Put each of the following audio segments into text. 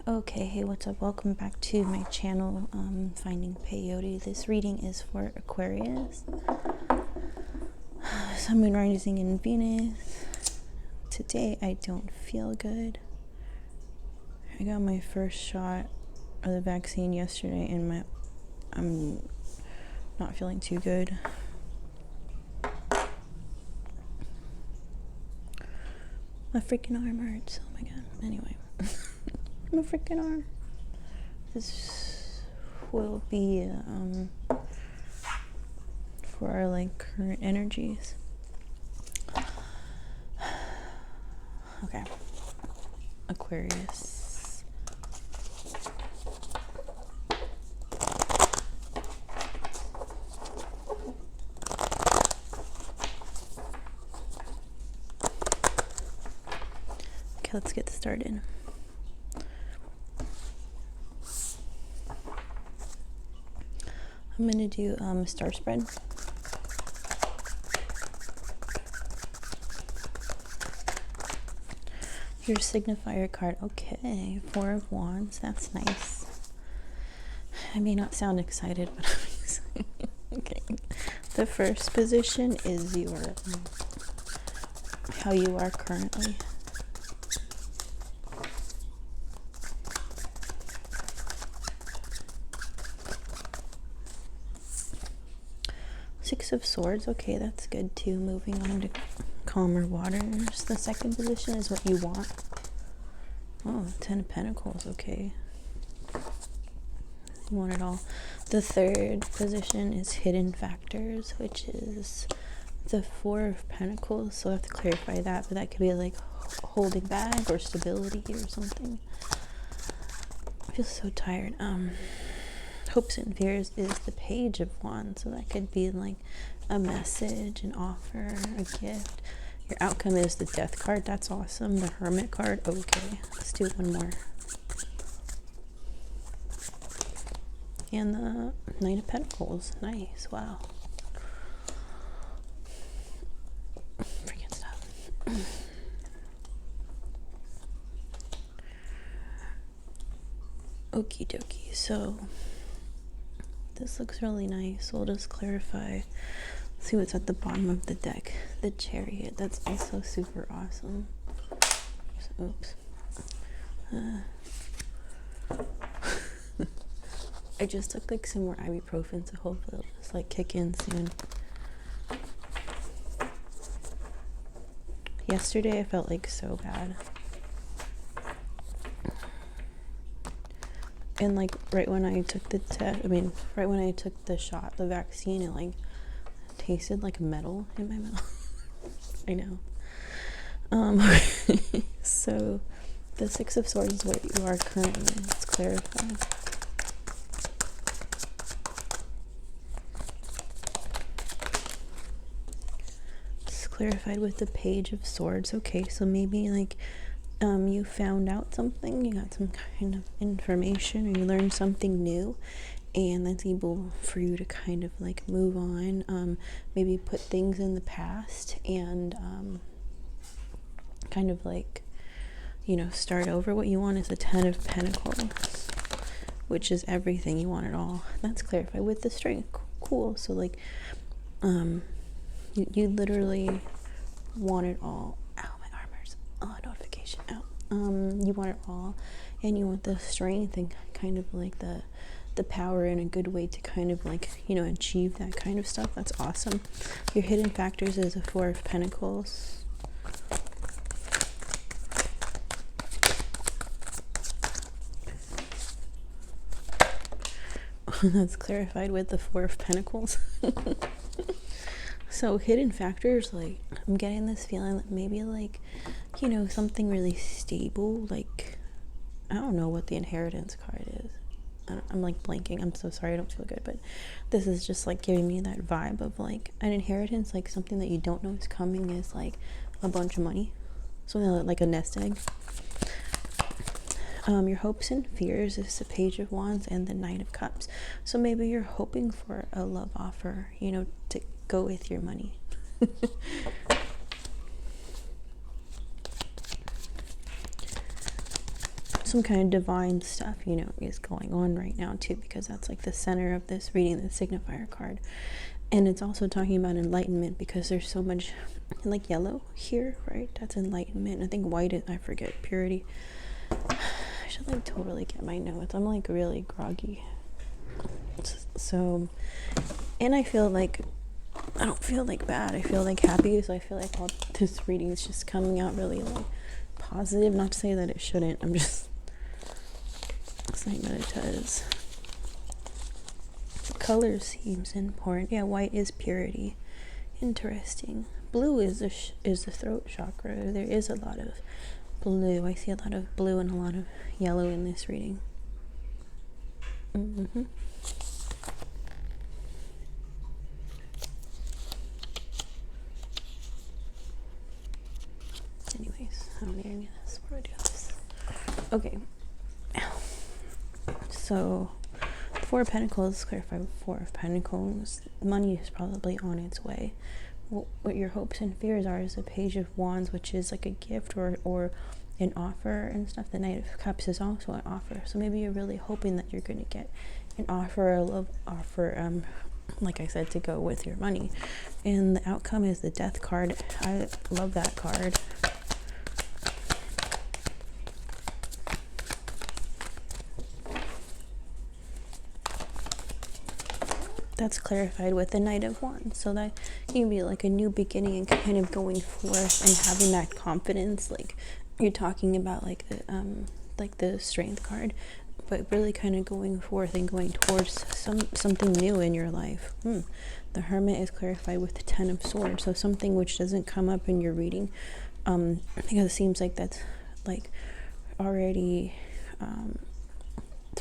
Okay, hey, what's up? Welcome back to my channel, Finding Peyote. This reading is for Aquarius, Sun, Moon, Rising in Venus. Today I don't feel good. I got my first shot of the vaccine yesterday and I'm not feeling too good. My freaking arm hurts. Oh my god. Anyway. My freaking arm. This will be for our current energies. Okay. Aquarius. Okay, let's get started. I'm going to do star spread. Your signifier card. Okay, 4 of Wands. That's nice. I may not sound excited, but I'm excited. Okay. The first position is your how you are currently. Six of Swords. Okay, that's good too. Moving on to calmer waters. The second position is what you want. Oh, 10 of Pentacles. Okay. You want it all. The third position is hidden factors, which is the 4 of Pentacles. So I have to clarify that, but that could be like holding back or stability or something. I feel so tired. Hopes and fears is the Page of Wands, so that could be like a message, an offer, a gift. Your outcome is the Death card. That's awesome. The Hermit card. Okay, let's do one more. And the Knight of Pentacles. Nice. Wow. Freaking stuff. Okie dokie. So this looks really nice. We'll just clarify. See what's at the bottom of the deck. The Chariot. That's also super awesome. So, oops. I just took like some more ibuprofen, so hopefully it'll just kick in soon. Yesterday I felt so bad. And right when I took the test, right when I took the shot, the vaccine, it tasted like metal in my mouth. I know. So the Six of Swords is what you are currently. Let's clarify. It's clarified with the Page of Swords. Okay, so maybe you found out something, you got some kind of information, or you learned something new, and that's able for you to kind of move on, maybe put things in the past and kind of start over. What you want is the 10 of Pentacles, which is everything. You want it all. That's clarified with the Strength. Cool. So you literally want it all. Ow, my arm hurts. Oh, notification. Ow. You want it all, and you want the strength and kind of the power in a good way to kind of achieve that kind of stuff. That's awesome. Your hidden factors is a 4 of Pentacles. That's clarified with the 4 of Pentacles. So hidden factors, I'm getting this feeling that maybe something really stable, I don't know what the inheritance card is. I'm blanking. I'm so sorry. I don't feel good, but this is just giving me that vibe of an inheritance, something that you don't know is coming, is a bunch of money, something like a nest egg. Your hopes and fears is the Page of Wands and the Knight of Cups. So maybe you're hoping for a love offer, to go with your money. So some kind of divine stuff, you know, is going on right now too, because that's like the center of this reading, the signifier card. And it's also talking about enlightenment, because there's so much like yellow here, right? That's enlightenment. I think white is, I forget, purity. I should like totally get my notes. I'm like really groggy. So, and I feel like, I don't feel like bad. I feel like happy. So I feel like all this reading is just coming out really like positive. Not to say that it shouldn't. I'm just saying that it does. Color seems important. Yeah, white is purity. Interesting. Blue is the throat chakra. There is a lot of blue. I see a lot of blue and a lot of yellow in this reading. Anyways, I don't need any of this. What do I do with this? Okay. So, Four of Pentacles, clarify with Four of Pentacles. Money is probably on its way. What your hopes and fears are is the Page of Wands, which is like a gift or an offer and stuff. The Knight of Cups is also an offer. So maybe you're really hoping that you're going to get an offer, a love offer, like I said, to go with your money. And the outcome is the Death card. I love that card. That's clarified with the Knight of Wands, so that can be like a new beginning and kind of going forth and having that confidence, like you're talking about, like the Strength card, but really kind of going forth and going towards something new in your life. The Hermit is clarified with the Ten of Swords, so something which doesn't come up in your reading, because it seems like that's like already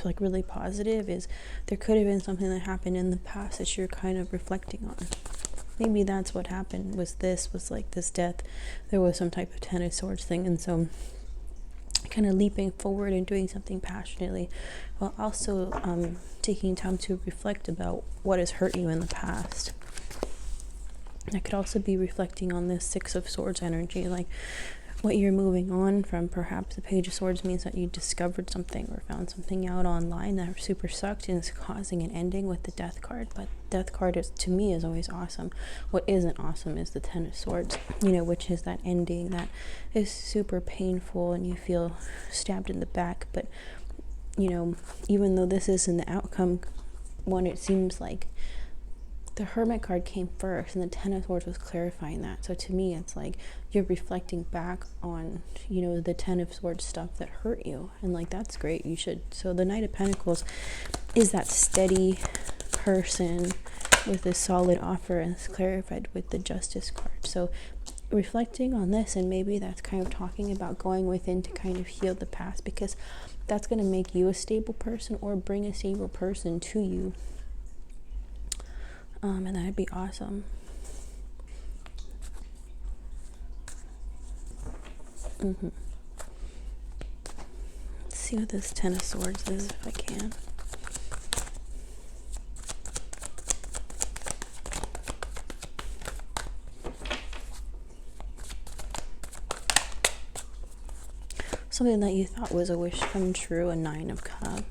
like really positive, is there could have been something that happened in the past that you're kind of reflecting on. Maybe that's what happened, was like this death. There was some type of Ten of Swords thing, and so kind of leaping forward and doing something passionately, while also taking time to reflect about what has hurt you in the past. That could also be reflecting on this Six of Swords energy, like what you're moving on from. Perhaps the Page of Swords means that you discovered something or found something out online that super sucked and is causing an ending with the Death card. But Death card is, to me, is always awesome. What isn't awesome is the Ten of Swords, you know, which is that ending that is super painful and you feel stabbed in the back. But, you know, even though this isn't the outcome one, it seems like the Hermit card came first and the Ten of Swords was clarifying that. So to me, it's like you're reflecting back on, you know, the Ten of Swords stuff that hurt you, and like that's great. You should. So the Knight of Pentacles is that steady person with a solid offer, and it's clarified with the Justice card. So reflecting on this, and maybe that's kind of talking about going within to kind of heal the past, because that's going to make you a stable person or bring a stable person to you. And that'd be awesome. Let's see what this Ten of Swords is, if I can. Something that you thought was a wish come true, a Nine of Cups.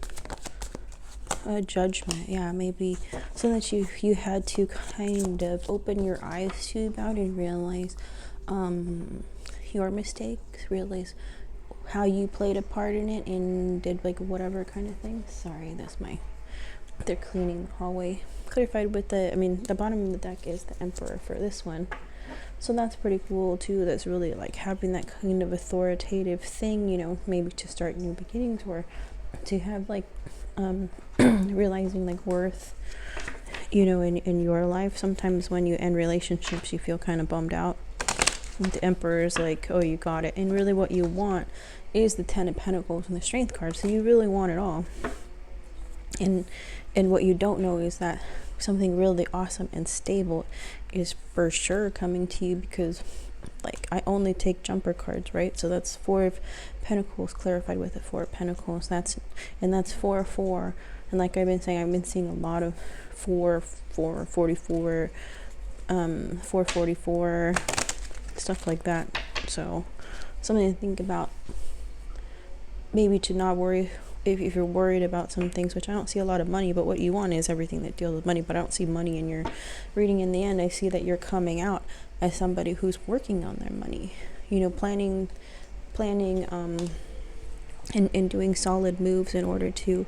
A judgment, yeah, maybe so that you had to kind of open your eyes to about and realize your mistakes, realize how you played a part in it and did like whatever kind of thing. Sorry, they're cleaning the hallway. Clarified with the bottom of the deck is the Emperor for this one, so that's pretty cool too. That's really like having that kind of authoritative thing, you know, maybe to start new beginnings or to have like realizing like worth, you know, in your life. Sometimes when you end relationships you feel kind of bummed out. The Emperor is like, oh, you got it, and really what you want is the Ten of Pentacles and the Strength card. So you really want it all, and what you don't know is that something really awesome and stable is for sure coming to you, because like I only take jumper cards, right? So that's Four of Pentacles clarified with the Four of Pentacles. That's 4-4, and like I've been saying, I've been seeing a lot of 4-44, 4-44, stuff like that. So something to think about maybe to not worry if you're worried about some things, which I don't see a lot of money, but what you want is everything that deals with money, but I don't see money in your reading. In the end, I see that you're coming out as somebody who's working on their money, planning and doing solid moves in order to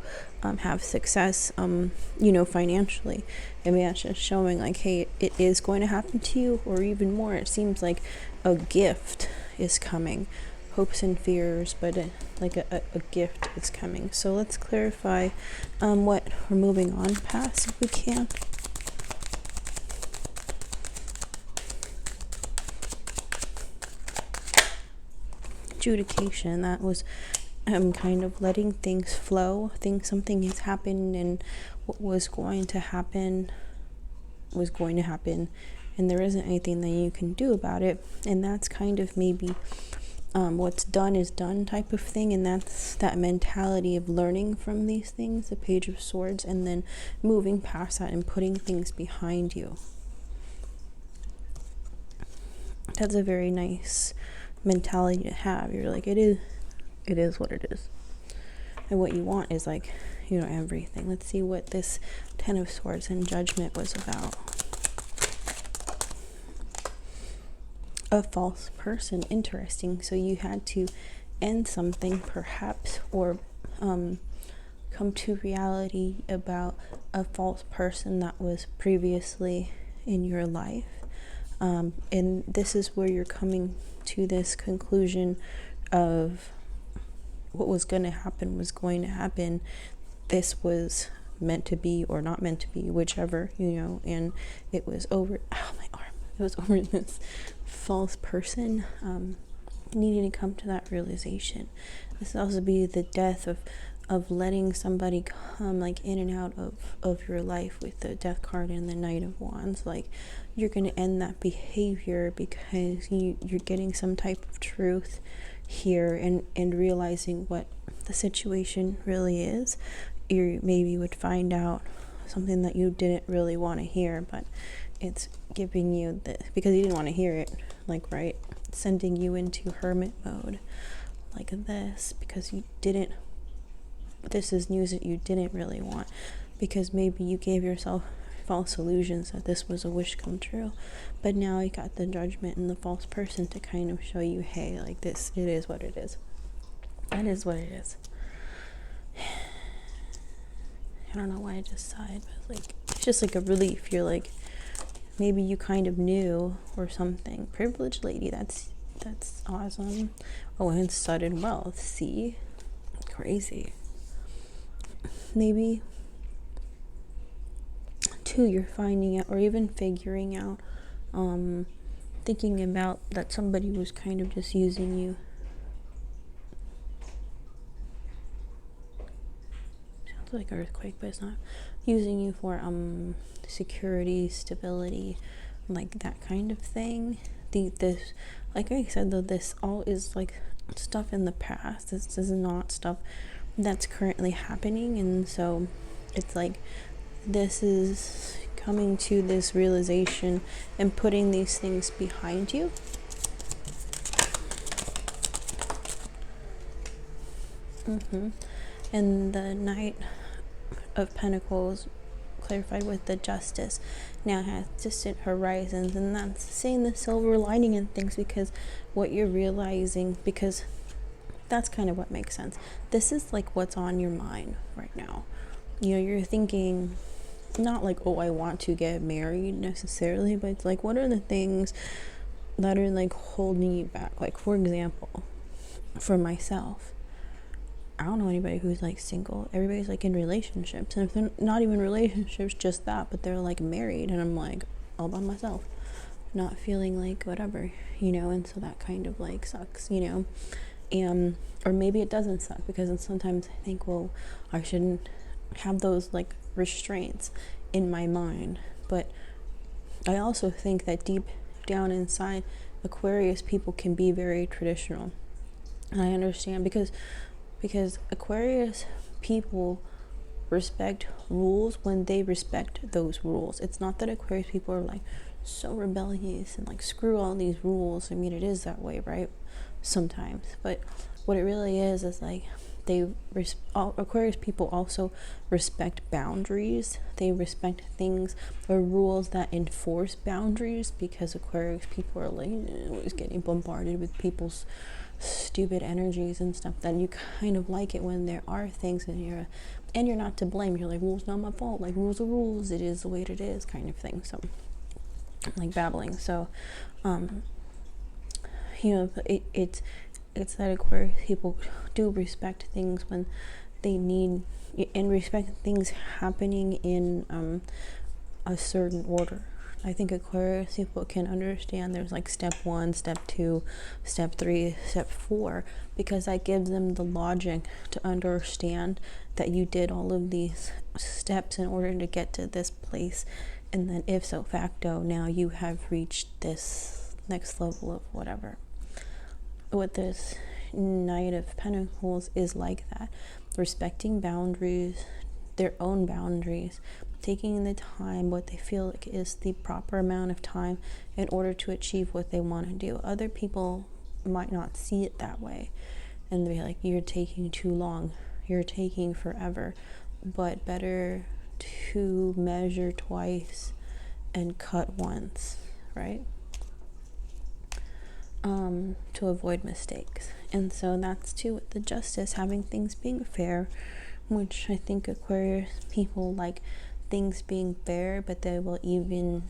have success, financially. I mean, that's just showing like, hey, it is going to happen to you, or even more, it seems like a gift is coming. Hopes and fears, but a gift is coming. So let's clarify what we're moving on past if we can. Adjudication, that was kind of letting things flow. Something has happened, and what was going to happen, and there isn't anything that you can do about it. And that's kind of maybe what's done is done type of thing, and that's that mentality of learning from these things, the Page of Swords, and then moving past that and putting things behind you. That's a very nice mentality to have. You're like, it is what it is, and what you want is like, everything. Let's see what this Ten of Swords and Judgment was about. A false person. Interesting. So you had to end something, perhaps, or come to reality about a false person that was previously in your life, and this is where you're coming to this conclusion of what was going to happen was going to happen. This was meant to be or not meant to be, whichever, and it was over. Oh, my arm. It was over this false person needing to come to that realization. This would also be the death of letting somebody come like in and out of your life with the Death card and the Knight of Wands. Like, you're going to end that behavior because you're getting some type of truth here, and realizing what the situation really is. You maybe would find out something that you didn't really want to hear, but it's giving you this because you didn't want to hear it, like, right, sending you into hermit mode like this, because this is news that you didn't really want, because maybe you gave yourself false illusions that this was a wish come true. But now you got the Judgment and the false person to kind of show you, hey, like, this, it is what it is. That is what it is. I don't know why I just sighed, but it's just like a relief. You're like, maybe you kind of knew or something. Privileged lady, that's awesome. Oh, and sudden wealth, see? Crazy. Maybe too, you're finding out or even figuring out, thinking about that somebody was kind of just using you. Sounds like earthquake, but it's not. Using you for security, stability, like that kind of thing. This, like I said though, this all is like stuff in the past. This is not stuff that's currently happening, and so it's like this is coming to this realization and putting these things behind you. And the Knight of Pentacles clarified with the Justice now has distant horizons, and that's seeing the silver lining in things, because what you're realizing, because that's kind of what makes sense. This is like what's on your mind right now. You're thinking not like, oh, I want to get married necessarily, but it's like, what are the things that are like holding you back? Like, for example, for myself, I don't know anybody who's like single. Everybody's like in relationships, and if they're not even relationships, just that, but they're like married, and I'm like all by myself, not feeling like whatever, and so that kind of like sucks, and or maybe it doesn't suck, because sometimes I think, well, I shouldn't have those like restraints in my mind. But I also think that deep down inside, Aquarius people can be very traditional, and I understand because Aquarius people respect rules when they respect those rules. It's not that Aquarius people are like so rebellious and like screw all these rules. I mean, it is that way, right? Sometimes, but what it really is like Aquarius people also respect boundaries. They respect things or rules that enforce boundaries, because Aquarius people are like always getting bombarded with people's stupid energies and stuff. That you kind of like it when there are things and you're not to blame. You're like, well, it's not my fault. Like, rules are rules. It is the way it is, kind of thing. So, like babbling. So, it's that Aquarius people do respect things when they need, and respect things happening in a certain order. I think Aquarius people can understand there's like step 1, step 2, step 3, step 4, because that gives them the logic to understand that you did all of these steps in order to get to this place, and then ipso facto now you have reached this next level of whatever. With this Knight of Pentacles is like that, respecting boundaries, their own boundaries, taking the time, what they feel like is the proper amount of time in order to achieve what they want to do. Other people might not see it that way and be like, you're taking too long, you're taking forever. But better to measure twice and cut once, right? To avoid mistakes. And so that's too with the Justice, having things being fair, which I think Aquarius people like things being fair, but they will even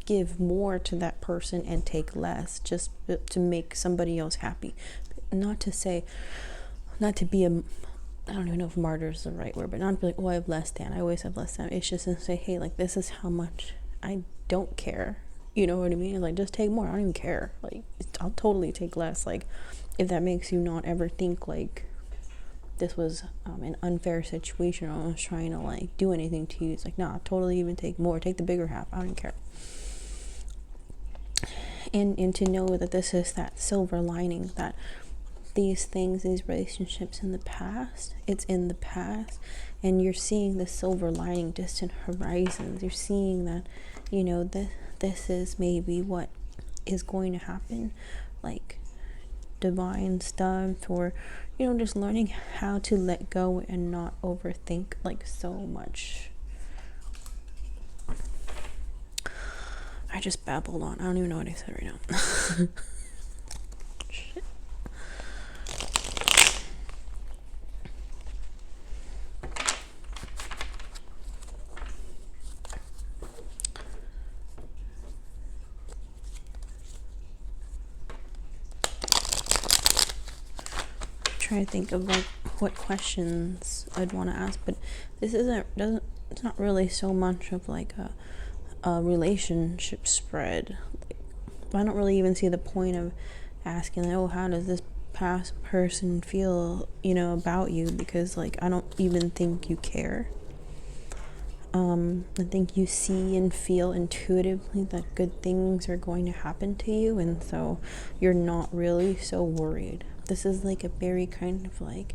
give more to that person and take less just to make somebody else happy. Not to be a, I don't even know if martyr is the right word, but not to be like, oh, I have less than, I always have less than. It's just to say, hey, like, this is how much I don't care. You know what I mean? Like, just take more. I don't even care. Like, I'll totally take less. Like, if that makes you not ever think like this was an unfair situation, or I was trying to like do anything to you, it's like, nah, totally even take more. Take the bigger half. I don't even care. And to know that this is that silver lining, that these things, these relationships in the past, it's in the past, and you're seeing the silver lining, distant horizons. You're seeing that, you know, this is maybe what is going to happen, like divine stuff, or, you know, just learning how to let go and not overthink like so much. I just babbled on. I don't even know what I said right now. Shit. Try to think of like what questions I'd want to ask, but this it's not really so much of like a relationship spread. Like, I don't really even see the point of asking, like, oh, how does this past person feel, you know, about you, because like I don't even think you care. I think you see and feel intuitively that good things are going to happen to you, and so you're not really so worried. This is like a very kind of like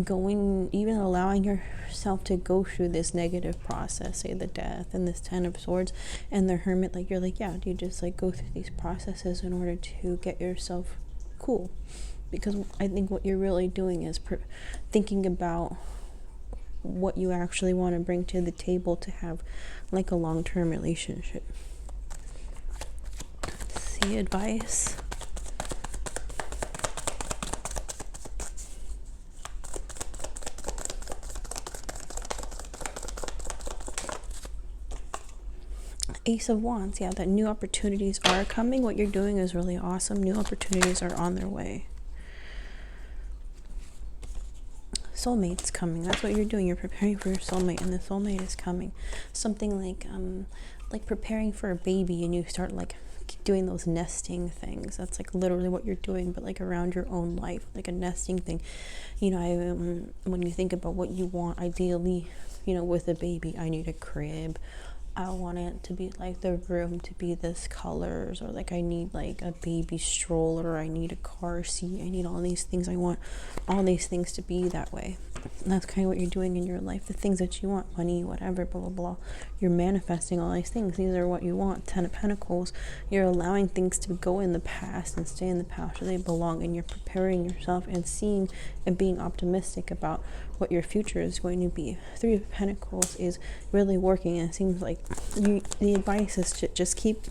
going, even allowing yourself to go through this negative process, say the Death and this 10 of Swords and the Hermit. Like, you're like, yeah, you just like go through these processes in order to get yourself cool. Because I think what you're really doing is thinking about what you actually want to bring to the table to have like a long-term relationship. Let's see, advice. Ace of Wands, yeah, that new opportunities are coming. What you're doing is really awesome. New opportunities are on their way. Soulmate's coming. That's what you're doing. You're preparing for your soulmate, and the soulmate is coming. Something like preparing for a baby, and you start like doing those nesting things. That's like literally what you're doing, but like around your own life, like a nesting thing. You know, when you think about what you want, ideally, you know, with a baby, I need a crib. I want it to be like the room to be this colors, or like I need like a baby stroller, I need a car seat, I need all these things. I want all these things to be that way. And that's kind of what you're doing in your life. The things that you want, money, whatever, blah, blah, blah. You're manifesting all these things. These are what you want. 10 of Pentacles. You're allowing things to go in the past and stay in the past where they belong. And you're preparing yourself and seeing and being optimistic about what your future is going to be. 3 of Pentacles is really working. And it seems like the advice is to just keep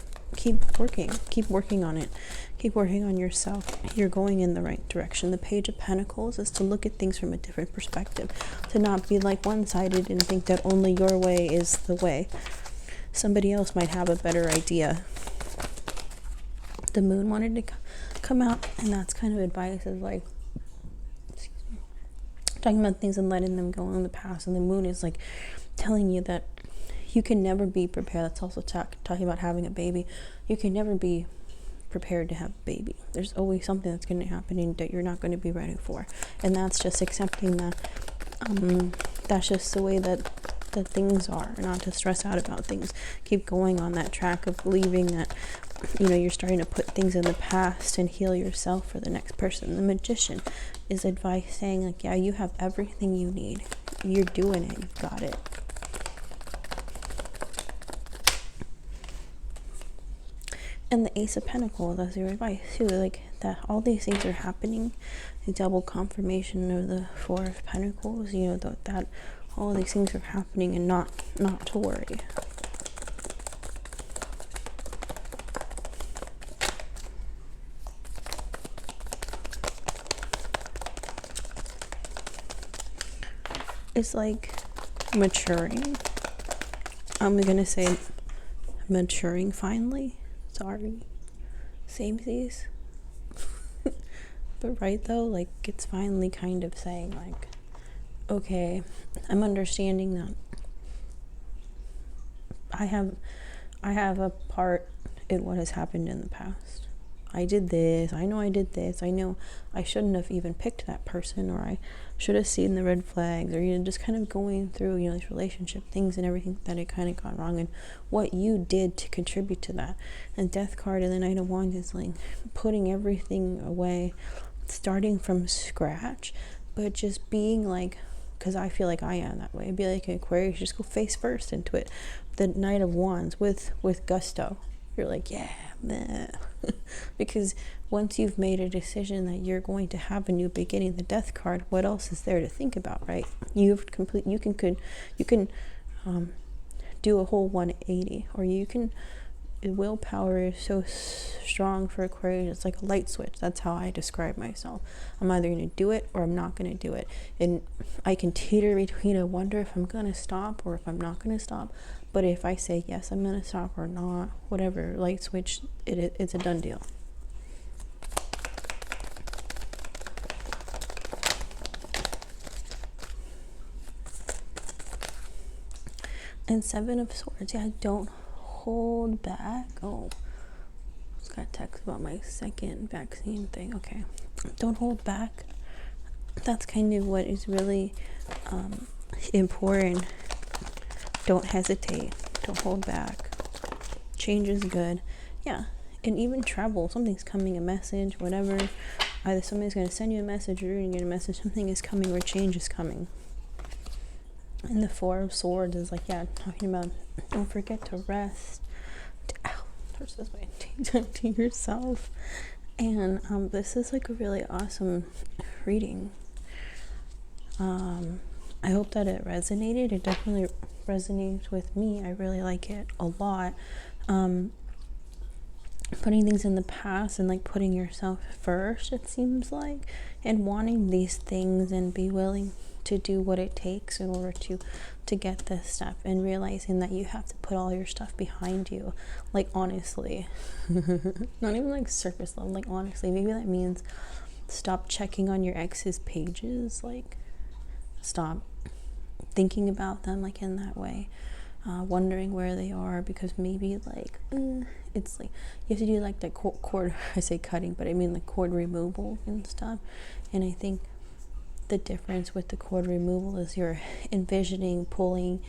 working on it. Keep working on yourself. You're going in the right direction. The Page of Pentacles is to look at things from a different perspective, to not be like one-sided and think that only your way is the way. Somebody else might have a better idea. The Moon wanted to come out, and that's kind of advice, is like talking about things and letting them go in the past. And the Moon is like telling you that you can never be prepared. That's also talking about having a baby. You can never be prepared to have a baby. There's always something that's going to happen that you're not going to be ready for. And that's just accepting that. That's just the way that things are. Not to stress out about things. Keep going on that track of believing that, you're starting to put things in the past and heal yourself for the next person. The Magician is advice saying like, yeah, you have everything you need. You're doing it. You've got it. And the Ace of Pentacles, that's your advice too, like that all these things are happening. The double confirmation of the 4 of Pentacles, that all these things are happening, and not to worry. It's like maturing. I'm gonna say maturing finally. Sorry, samesies. But right though, like it's finally kind of saying like, okay, I'm understanding that I have a part in what has happened in the past. I did this. I know I did this. I know I shouldn't have even picked that person, or I should have seen the red flags, or just kind of going through these relationship things and everything that it kind of got wrong, and what you did to contribute to that. And Death card and the Knight of Wands is like putting everything away, starting from scratch, but just being like, because I feel like I am that way. Be like an Aquarius, just go face first into it. The Knight of Wands with gusto. You're like, yeah, meh. Because once you've made a decision that you're going to have a new beginning, the Death card, what else is there to think about, right? You can do a whole 180, or you can. Willpower is so strong for Aquarius. It's like a light switch. That's how I describe myself. I'm either going to do it or I'm not going to do it, and I can teeter between. I wonder if I'm going to stop or if I'm not going to stop. But if I say yes, I'm going to stop, or not, whatever, light switch, it's a done deal. And 7 of Swords. Yeah, don't hold back. Oh, just got a text about my second vaccine thing. Okay, don't hold back. That's kind of what is really important. Don't hesitate. Don't hold back. Change is good. Yeah, and even travel. Something's coming, a message, whatever. Either somebody's going to send you a message, or you're going to get a message. Something is coming, or change is coming. And the 4 of Swords is like, yeah, talking about don't forget to rest. Take time to yourself. And this is like a really awesome reading. I hope that it resonated. It definitely resonates with me. I really like it a lot. Putting things in the past and like putting yourself first, it seems like, and wanting these things and be willing to do what it takes in order to get this stuff, and realizing that you have to put all your stuff behind you. Like, honestly, not even like surface level, like honestly, maybe that means stop checking on your ex's pages, like stop thinking about them like in that way, wondering where they are, because maybe like it's like you have to do like the cord I say cutting, but I mean like cord removal and stuff. And I think the difference with the cord removal is you're envisioning pulling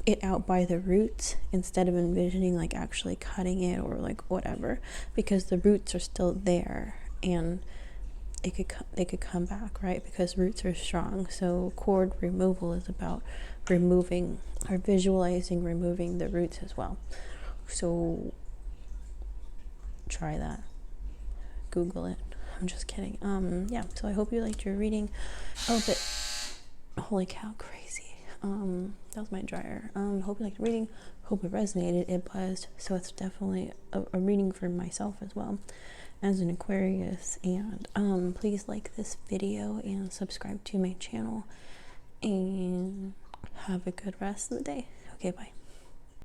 it out by the roots, instead of envisioning like actually cutting it or like whatever, because the roots are still there, and they could come back, right? Because roots are strong. So cord removal is about removing or visualizing removing the roots as well. So try that. Google it. I'm just kidding. Yeah, so I hope you liked your reading. Oh, but holy cow, crazy. That was my dryer. Hope you liked the reading. Hope it resonated. It buzzed. So it's definitely a reading for myself as well as an Aquarius. And please like this video and subscribe to my channel. And have a good rest of the day. Okay, bye.